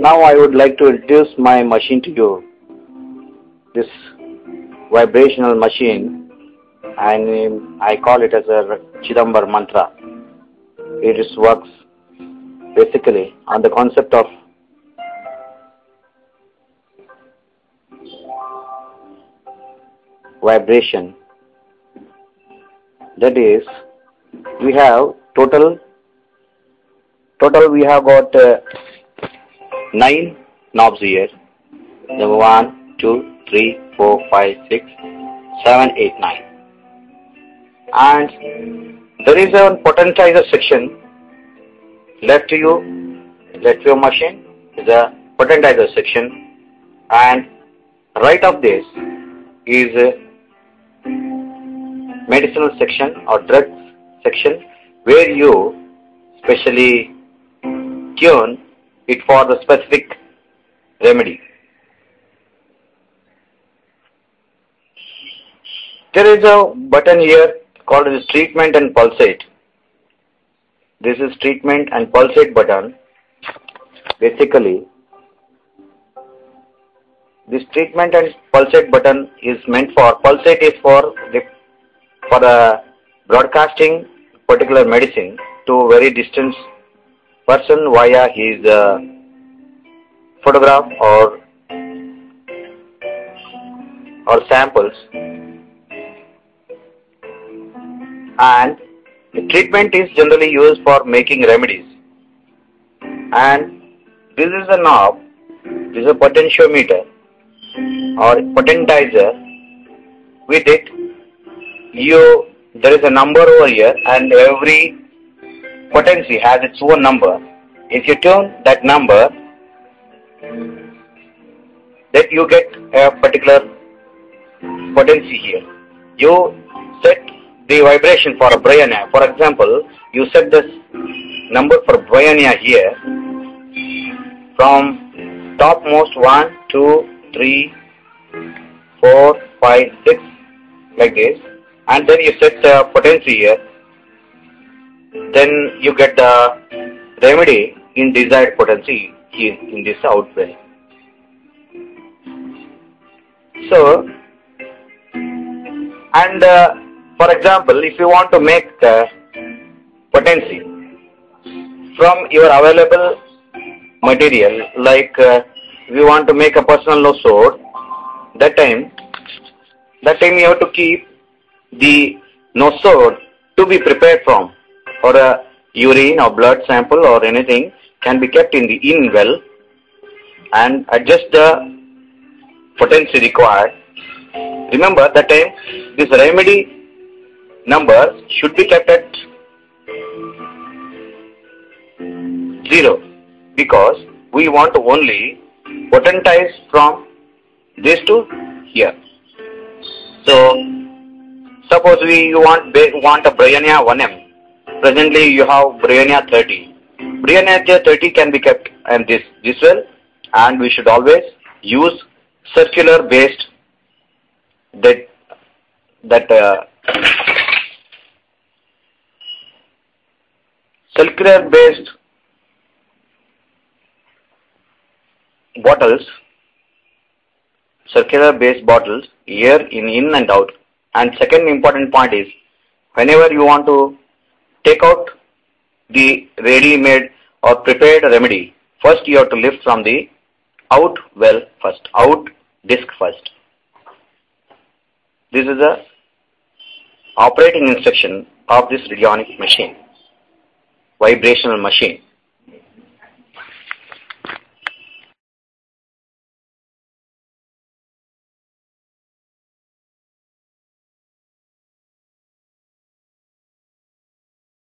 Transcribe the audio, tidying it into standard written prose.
Now I would like to introduce my machine to you. This vibrational machine, and I call it as a Chidambar mantra. It works basically on the concept of vibration. That is, we have total we have got 9 knobs here. 1, 2, 3, 4, 5, 6, 7, 8, 9. And there is a potentizer section left to your machine is a potentizer section, and right of this is a medicinal section or drug section where you specially tune it for the specific remedy. There is a button here called as treatment and pulsate. This is treatment and pulsate button. Basically, this treatment and pulsate button is meant for, pulsate is for broadcasting particular medicine to a very distant person via his photograph or samples. And the treatment is generally used for making remedies. And this is a knob, this is a potentiometer or potentizer. With it, there is a number over here, and every potency has its own number. If you tune that number, then you get a particular potency here. You set the vibration for a Bryonia. For example, you set this number for Bryonia here from topmost 1, 2, 3, 4, 5, 6 like this, and then you set the potency here. Then you get the remedy in desired potency in this outwell. So, and for example, if you want to make the potency from your available material, like we want to make a personal no sword, that time you have to keep the no sword to be prepared from, or a urine or blood sample or anything can be kept in the well and adjust the potency required. Remember that time this remedy number should be kept at 0 because we want to only potentize from this to here. So suppose you want a Bryonia 1M. Presently you have Bryonia 30. Bryonia 30 can be kept and this well, and we should always use circular based circular based bottles, here in and out. And second important point is, whenever you want to take out the ready-made or prepared remedy, first you have to lift from the out well first, out disc first. This is the operating instruction of this radionic machine, vibrational machine.